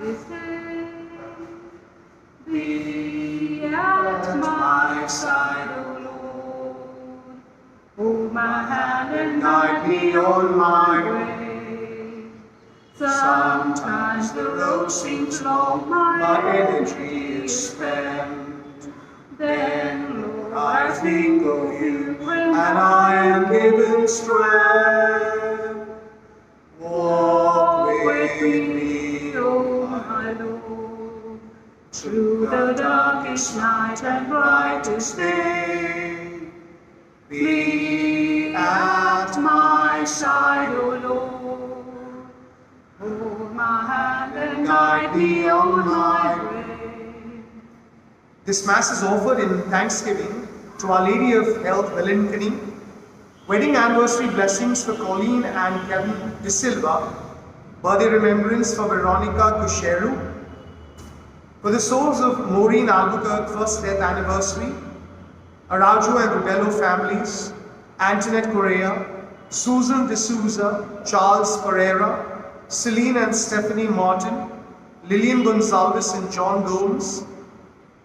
this day. Be at my side, O Lord. Hold my hand and guide me on my way. Sometimes the road seems long, my energy is spent. Then, Lord, I think of you, and I am given strength. Walk with me, O my Lord, through the darkest night and brightest day. Be at my side, O Lord. Hold my hand and guide me on my way. This Mass is offered in thanksgiving to Our Lady of Health, Velinkani, wedding anniversary blessings for Colleen and Kevin De Silva, birthday remembrance for Veronica Kusheru, for the souls of Maureen Albuquerque, first death anniversary, Araujo and Rubello families, Antoinette Correa, Susan D'Souza, Charles Pereira, Celine and Stephanie Martin, Lillian Gonzalez and John Gomes,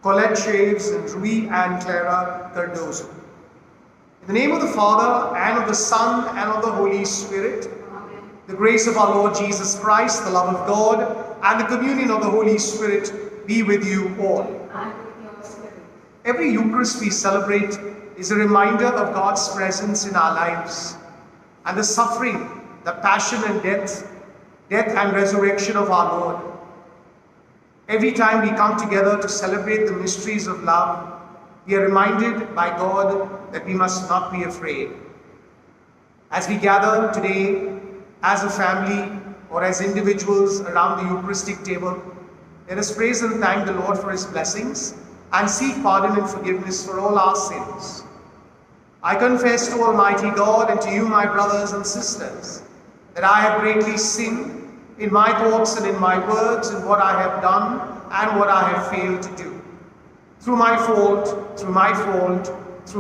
Colette Shaves and Rui and Clara Cardozo. In the name of the Father, and of the Son, and of the Holy Spirit, Amen. the grace of our Lord Jesus Christ, the love of God, and the communion of the Holy Spirit be with you all. And with your spirit. Every Eucharist we celebrate is a reminder of God's presence in our lives, and the suffering, the passion and death and resurrection of our Lord. Every time we come together to celebrate the mysteries of love, we are reminded by God that we must not be afraid. As we gather today as a family or as individuals around the Eucharistic table, let us praise and thank the Lord for His blessings and seek pardon and forgiveness for all our sins. I confess to Almighty God and to you, my brothers and sisters, that I have greatly sinned in my thoughts and in my words, in what I have done and what I have failed to do. Through my fault, through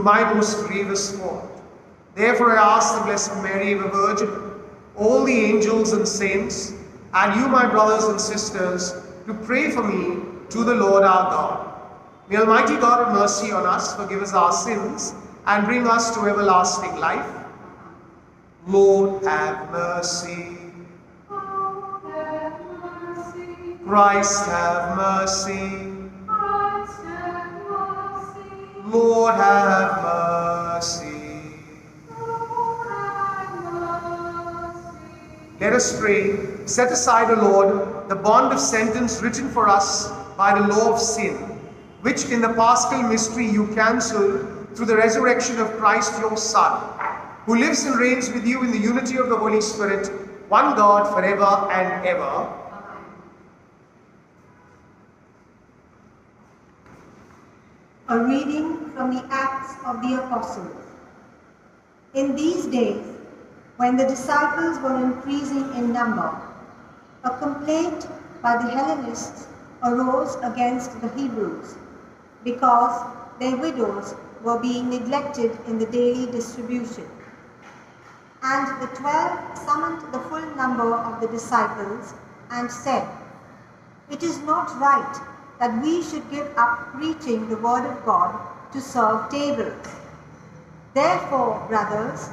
my most grievous fault. Therefore I ask the Blessed Mary, the Virgin, all the angels and saints, and you, my brothers and sisters, to pray for me to the Lord our God. May Almighty God have mercy on us, forgive us our sins, and bring us to everlasting life. Lord, have mercy. Lord, have mercy. Christ, have mercy. Christ, have mercy. Lord, have mercy. Lord, have mercy. Let us pray. Set aside, O Lord, the bond of sentence written for us by the law of sin, which in the Paschal mystery you cancelled through the resurrection of Christ your Son, who lives and reigns with you in the unity of the Holy Spirit, one God, forever and ever. A reading from the Acts of the Apostles. In these days, when the disciples were increasing in number, a complaint by the Hellenists arose against the Hebrews, because their widows were being neglected in the daily distribution. And the 12 summoned the full number of the disciples and said, "It is not right that we should give up preaching the word of God to serve tables. Therefore, brothers,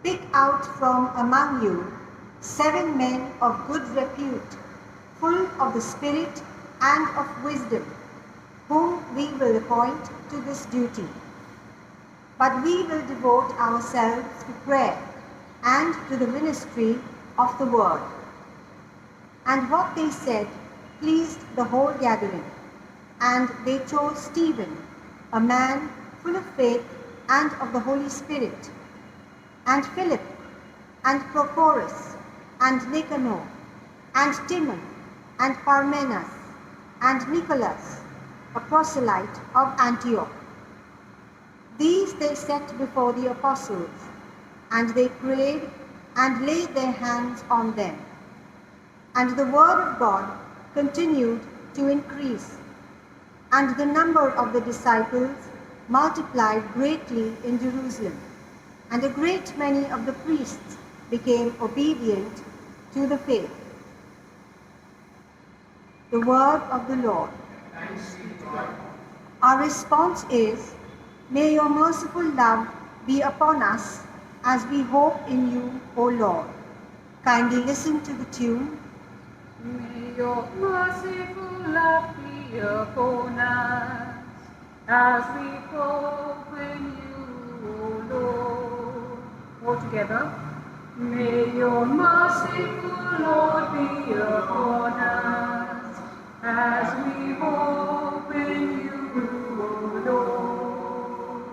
pick out from among you 7 men of good repute, full of the Spirit and of wisdom, whom we will appoint to this duty. But we will devote ourselves to prayer and to the ministry of the word." And what they said pleased the whole gathering, and they chose Stephen, a man full of faith and of the Holy Spirit, and Philip, and Prochorus, and Nicanor, and Timon, and Parmenas, and Nicholas, a proselyte of Antioch. These they set before the apostles, and they prayed and laid their hands on them. And the word of God continued to increase, and the number of the disciples multiplied greatly in Jerusalem, and a great many of the priests became obedient to the faith. the word of the Lord. Our response is, may your merciful love be upon us as we hope in you, O Lord. Kindly listen to the tune. May your merciful love be upon us as we hope in you, O Lord. All together. May your merciful Lord be upon us as we hope in you, O Lord.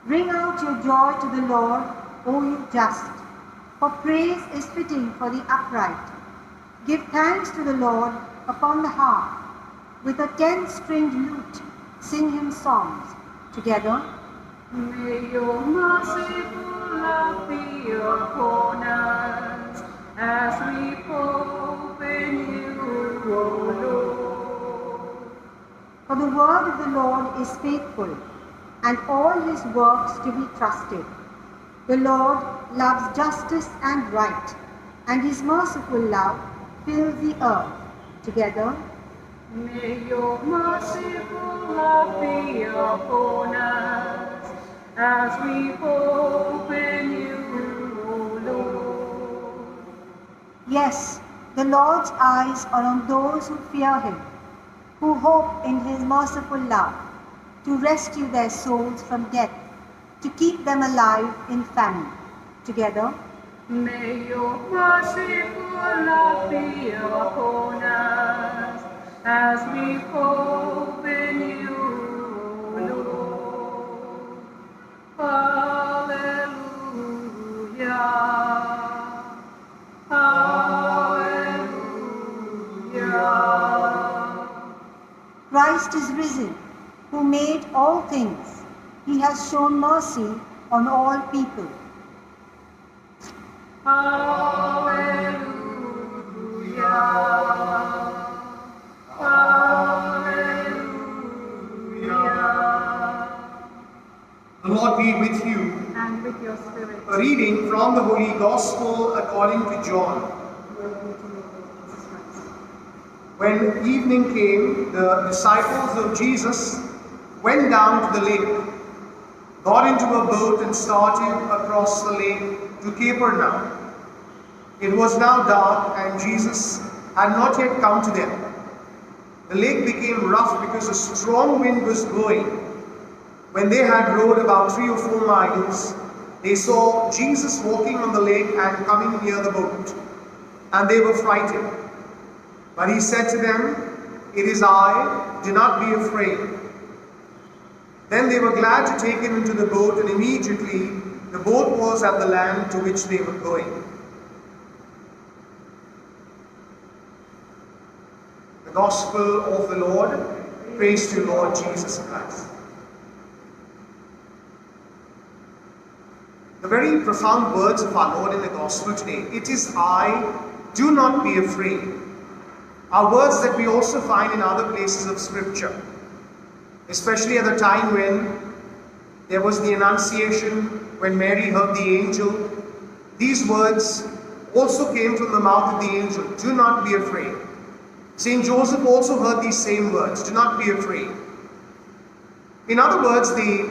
Bring out your joy to the Lord, O you just, for praise is fitting for the upright. Give thanks to the Lord upon the harp. With a 10-stringed lute, sing him songs. Together, May your merciful love be upon us as we hope in you, O Lord. for the word of the Lord is faithful, and all his works to be trusted. The Lord loves justice and right, and his merciful love fills the earth. Together, May your merciful love be upon us as we hope in you, O Lord. yes, the Lord's eyes are on those who fear him, who hope in his merciful love, to rescue their souls from death, to keep them alive in famine. Together, May your merciful love be upon us as we hope in you, O Lord. Hallelujah. Hallelujah. Christ is risen, who made all things. He has shown mercy on all people. Hallelujah. Hallelujah. The Lord be with you. And with your spirit. A reading from the Holy Gospel according to John. When evening came, the disciples of Jesus went down to the lake, got into a boat and started across the lake to Capernaum. It was now dark and Jesus had not yet come to them. The lake became rough because a strong wind was blowing. When they had rowed about 3 or 4 miles, they saw Jesus walking on the lake and coming near the boat, and they were frightened. But he said to them, "It is I, do not be afraid." Then they were glad to take him into the boat, and immediately the boat was at the land to which they were going. The Gospel of the Lord. Praise to you, Lord Jesus Christ. The very profound words of our Lord in the Gospel today, "It is I, do not be afraid," are words that we also find in other places of Scripture, especially at the time when there was the Annunciation, when Mary heard the angel. These words also came from the mouth of the angel, "Do not be afraid." Saint Joseph also heard these same words, "Do not be afraid." In other words, the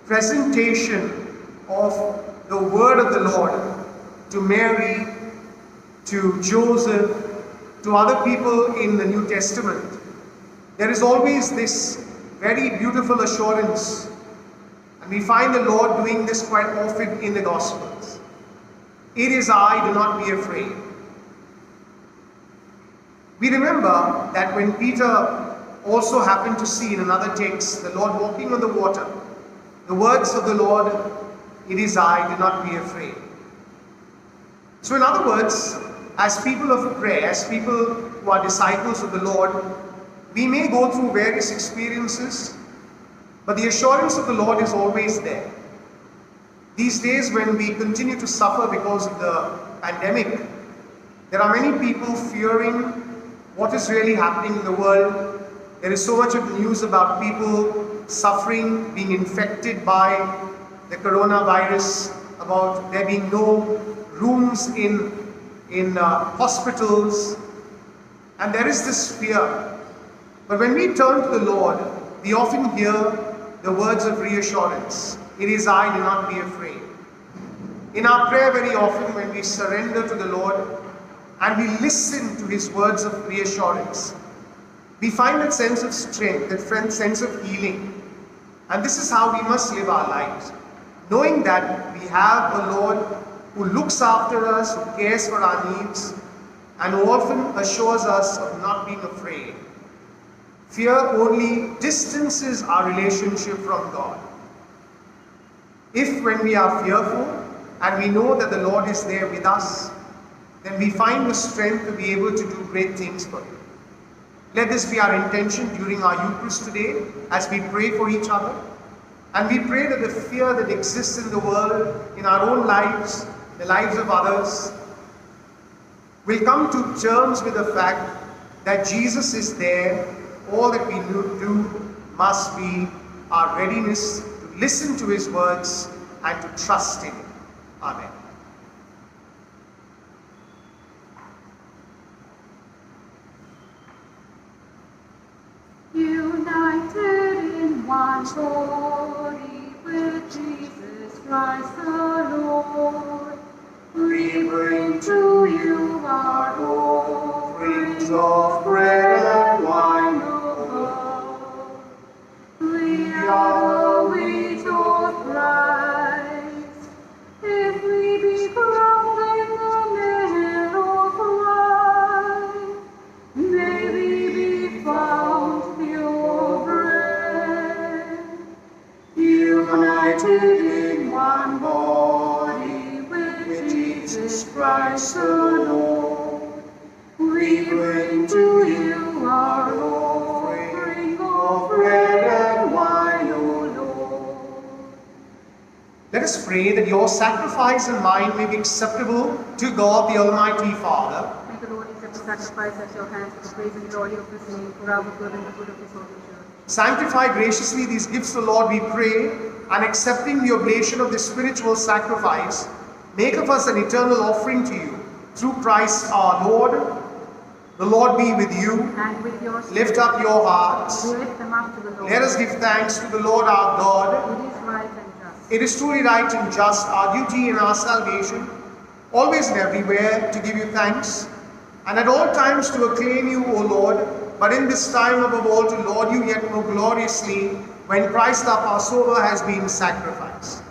presentation of the word of the Lord to Mary, to Joseph, to other people in the New Testament, there is always this very beautiful assurance. And we find the Lord doing this quite often in the Gospels. "It is I, do not be afraid." We remember that when Peter also happened to see in another text the Lord walking on the water, the words of the Lord, "It is I, do not be afraid." So in other words, as people of prayer, as people who are disciples of the Lord, we may go through various experiences, but the assurance of the Lord is always there. These days when we continue to suffer because of the pandemic, there are many people fearing what is really happening in the world. There is so much of news about people suffering, being infected by the coronavirus, about there being no rooms in hospitals. And there is this fear. But when we turn to the Lord, we often hear the words of reassurance. It is I, do not be afraid. In our prayer very often when we surrender to the Lord and we listen to His words of reassurance, we find that sense of strength, that sense of healing. And this is how we must live our lives, knowing that we have a Lord who looks after us, who cares for our needs, and who often assures us of not being afraid. Fear only distances our relationship from God. If when we are fearful and we know that the Lord is there with us, then we find the strength to be able to do great things for Him. Let this be our intention during our Eucharist today as we pray for each other. And we pray that the fear that exists in the world, in our own lives, the lives of others, will come to terms with the fact that Jesus is there. All that we do must be our readiness to listen to His words and to trust in Him. Amen. United in one body with Jesus Christ the Lord, we bring to you our offerings of bread and wine above. We are the wheat of Christ, if we be crowned in the middle of life, may we be found pure bread, united in one body with Jesus Christ the Lord. We bring to you our offering of bread and wine, O Lord. Let us pray that your sacrifice and mine may be acceptable to God the Almighty Father. May the Lord accept the sacrifice at your hands for the praise and glory of His name, for our good and the good of His holy church. Sanctify graciously these gifts, O Lord, we pray, and accepting the oblation of this spiritual sacrifice, make of us an eternal offering to you. Through Christ our Lord. The Lord be with you. And with your spirit, Lift up your hearts. we lift them up to the Lord. Let us give thanks to the Lord our God. It is right and just. It is truly right and just, our duty in our salvation, always and everywhere to give you thanks, and at all times to acclaim you, O Lord, but in this time above all to laud you yet more gloriously, when Christ our Passover has been sacrificed.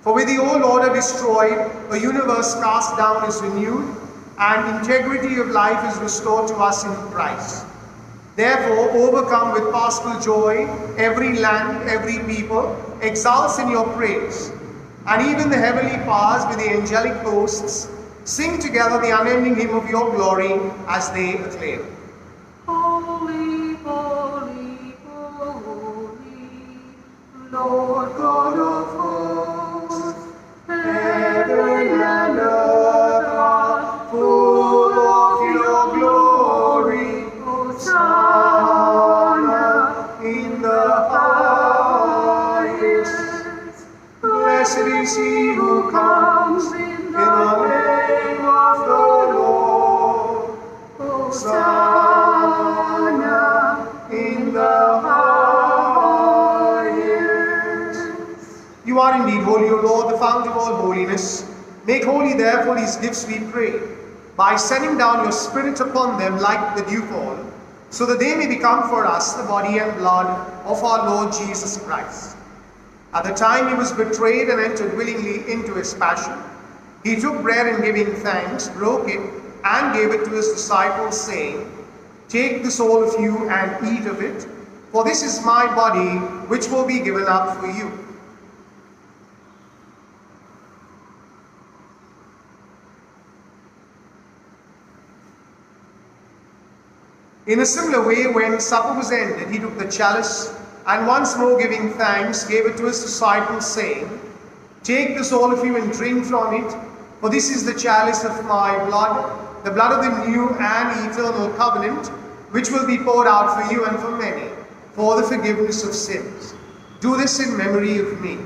For with the old order destroyed, a universe cast down is renewed, and integrity of life is restored to us in Christ. Therefore, overcome with paschal joy, every land, every people exults in your praise. And even the heavenly powers with the angelic hosts sing together the unending hymn of your glory as they acclaim. Holy, holy, holy, Lord God of hosts, heaven and earth are full of your glory. Hosanna In the highest, blessed is he who comes in the name of the Lord. Hosanna In the highest. You are indeed holy, O Lord, the fount of all holiness. Make holy, therefore, these gifts, we pray, by sending down your Spirit upon them like the dewfall, so that they may become for us the body and blood of our Lord Jesus Christ. At the time he was betrayed and entered willingly into his passion, he took bread and giving thanks, broke it, and gave it to his disciples, saying, Take this all of you and eat of it, for this is my body which will be given up for you. In a similar way, when supper was ended, he took the chalice, and once more giving thanks, gave it to his disciples, saying, Take this all of you and drink from it, for this is the chalice of my blood, the blood of the new and eternal covenant, which will be poured out for you and for many, for the forgiveness of sins. Do this in memory of me.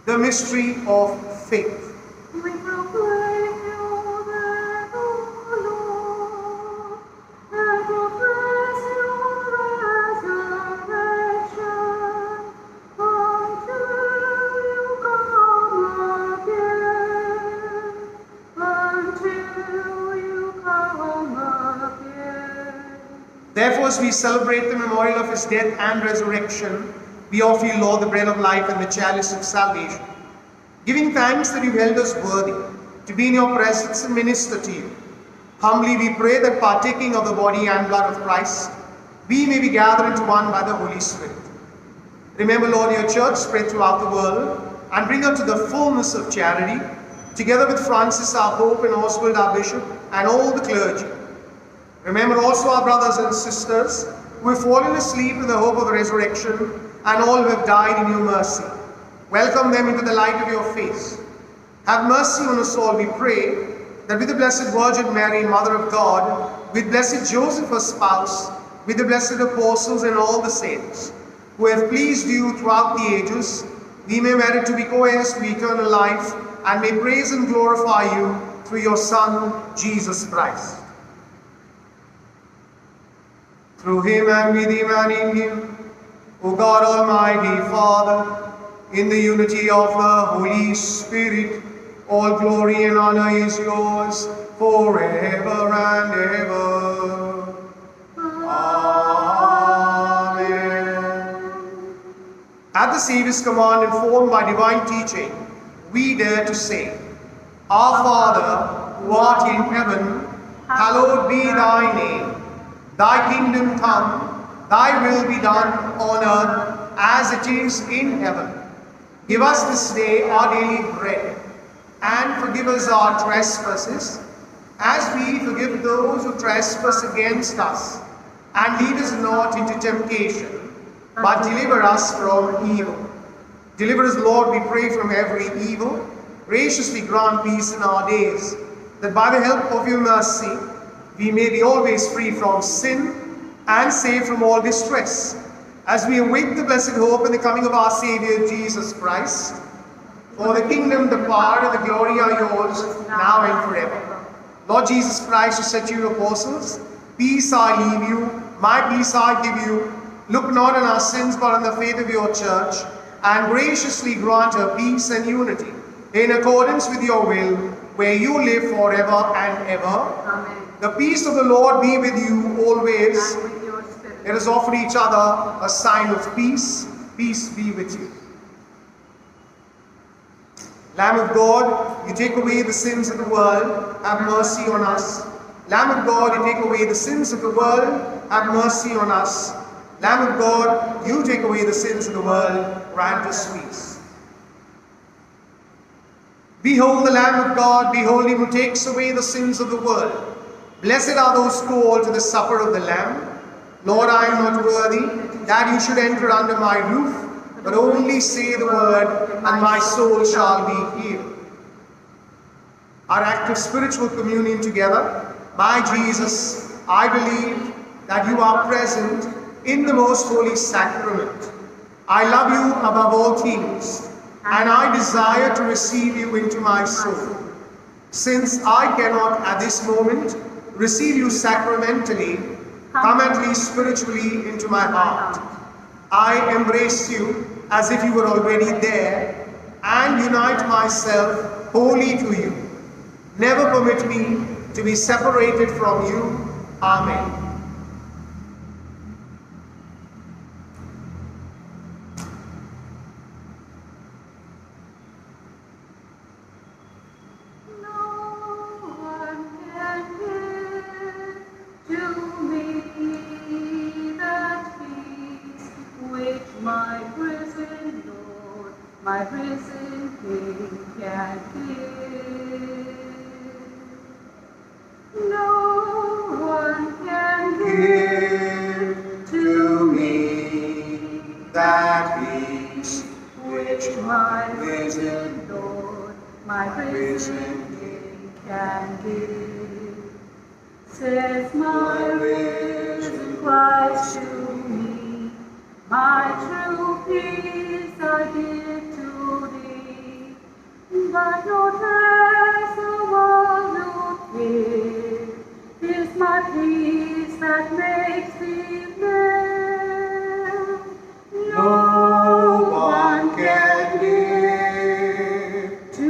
The the mystery of faith. We proclaim your death, O Lord, and profess your resurrection until you come again. Until you come again. Therefore, as we celebrate the memorial of his death and resurrection, we offer you, Lord, the bread of life and the chalice of salvation, giving thanks that you held us worthy to be in your presence and minister to you. Humbly we pray that partaking of the body and blood of Christ, we may be gathered into one by the Holy Spirit. Remember, Lord, your church spread throughout the world, and bring her to the fullness of charity, together with Francis our Pope and Oswald our Bishop, and all the clergy. Remember also our brothers and sisters who have fallen asleep in the hope of the resurrection, and all who have died in your mercy. Welcome them into the light of your face. Have mercy on us all, we pray, that with the Blessed Virgin Mary, Mother of God, with Blessed Joseph, her spouse, with the blessed apostles and all the saints, who have pleased you throughout the ages, we may merit to be co-heirs to eternal life, and may praise and glorify you through your Son, Jesus Christ. Through him and with him and in him, O God Almighty Father, in the unity of the Holy Spirit, all glory and honor is yours forever and ever. Amen. At the Saviour's command, informed by divine teaching, we dare to say, Our Father, who art in heaven, hallowed be thy name. Thy kingdom come, thy will be done on earth as it is in heaven. Give us this day our daily bread, and forgive us our trespasses, as we forgive those who trespass against us. And lead us not into temptation, but deliver us from evil. Deliver us, Lord, we pray, from every evil. Graciously grant peace in our days, that by the help of your mercy, we may be always free from sin and safe from all distress, as we await the blessed hope and the coming of our Savior Jesus Christ. For the kingdom, the power, and the glory are yours, now and forever. Lord Jesus Christ, who said to your apostles, Peace I leave you, my peace I give you. Look not on our sins, but on the faith of your church, and graciously grant her peace and unity, in accordance with your will, where you live forever and ever. Amen. The peace of the Lord be with you always. And with your spirit. Let us offer each other a sign of peace. Peace be with you. Lamb of God, you take away the sins of the world, have mercy on us. Lamb of God, you take away the sins of the world, have mercy on us. Lamb of God, you take away the sins of the world, grant us peace. Behold the Lamb of God, behold him who takes away the sins of the world. Blessed are those called to the supper of the Lamb. Lord, I am not worthy that you should enter under my roof, but only say the word, and my soul shall be healed. Our act of spiritual communion together. My Jesus, I believe that you are present in the most holy sacrament. I love you above all things, and I desire to receive you into my soul. Since I cannot at this moment receive you sacramentally, come at least spiritually into my heart. I embrace you as if you were already there, and unite myself wholly to you. Never permit me to be separated from you. Amen. My risen King can give. No one can give to me that peace which my risen Lord, my risen King can give. Says my risen Christ to me, my true peace I give to thee. but not as the world would give. 'Tis my peace that makes thee live. No one can give to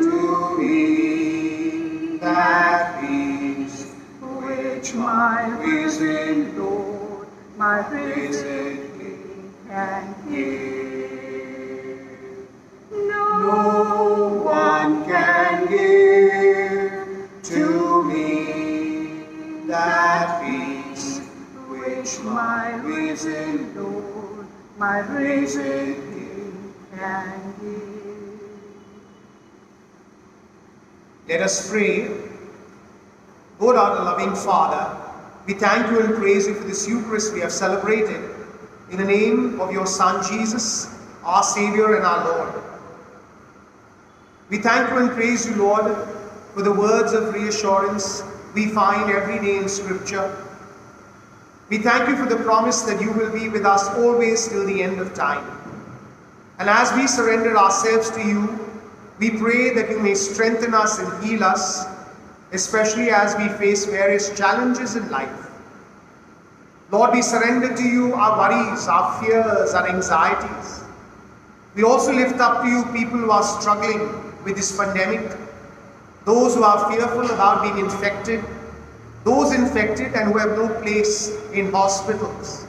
me that peace which my risen Lord, my risen King can give. no one can give to me that peace which my risen Lord, my risen King can give. Let us pray. Good our loving Father, we thank you and praise you for this Eucharist we have celebrated in the name of your Son Jesus, our Savior and our Lord. We thank you and praise you, Lord, for the words of reassurance we find every day in Scripture. We thank you for the promise that you will be with us always till the end of time. And as we surrender ourselves to you, we pray that you may strengthen us and heal us, especially as we face various challenges in life. Lord, we surrender to you our worries, our fears, our anxieties. We also lift up to you people who are struggling with this pandemic, those who are fearful about being infected, those infected and who have no place in hospitals.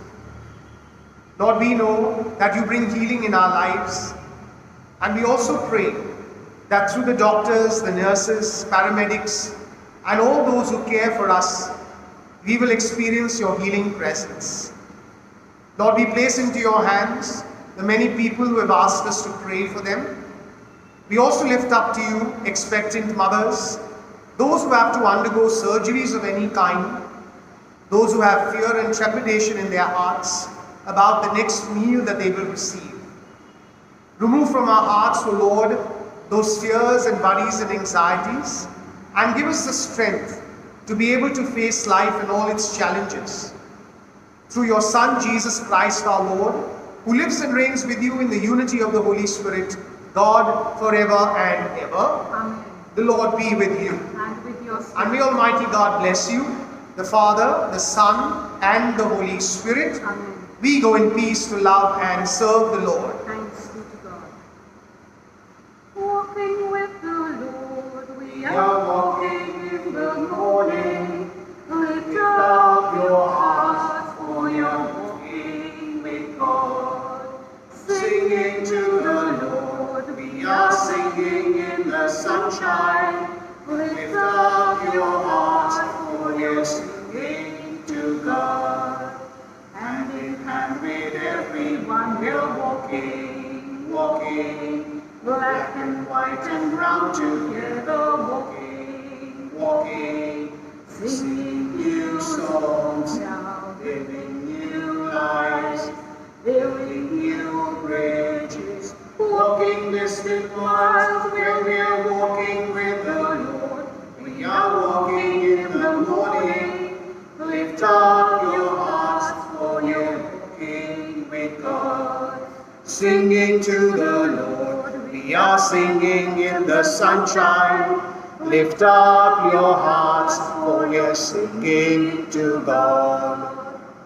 Lord, we know that you bring healing in our lives, and we also pray that through the doctors, the nurses, paramedics, and all those who care for us, we will experience your healing presence. Lord, we place into your hands the many people who have asked us to pray for them. We also lift up to you expectant mothers, those who have to undergo surgeries of any kind, those who have fear and trepidation in their hearts about the next meal that they will receive. Remove from our hearts, O Lord, those fears and worries and anxieties, and give us the strength to be able to face life and all its challenges. Through your Son, Jesus Christ our Lord, who lives and reigns with you in the unity of the Holy Spirit, God, forever and ever. Amen. The Lord be with you. And with your spirit. And may Almighty God bless you, the Father, the Son, and the Holy Spirit. Amen. We go in peace to love and serve the Lord. Thanks be to God. Walking with the Lord, we are are walking in the morning. Lift up your hearts, for you're walking with God. Singing to the Lord, we are singing in the sunshine. Lift up your hearts, for you're singing to God. Hand in hand with everyone, we're walking, walking. Black and white and brown together, walking, walking. Singing new songs now, living new lives, building new bridges, walking distant miles. Where we're walking with the Lord, we are walking in the morning. Lift up your hearts, for you're walking with God. Singing to the Lord, we are singing in the sunshine. Lift up your hearts, for we're singing to God.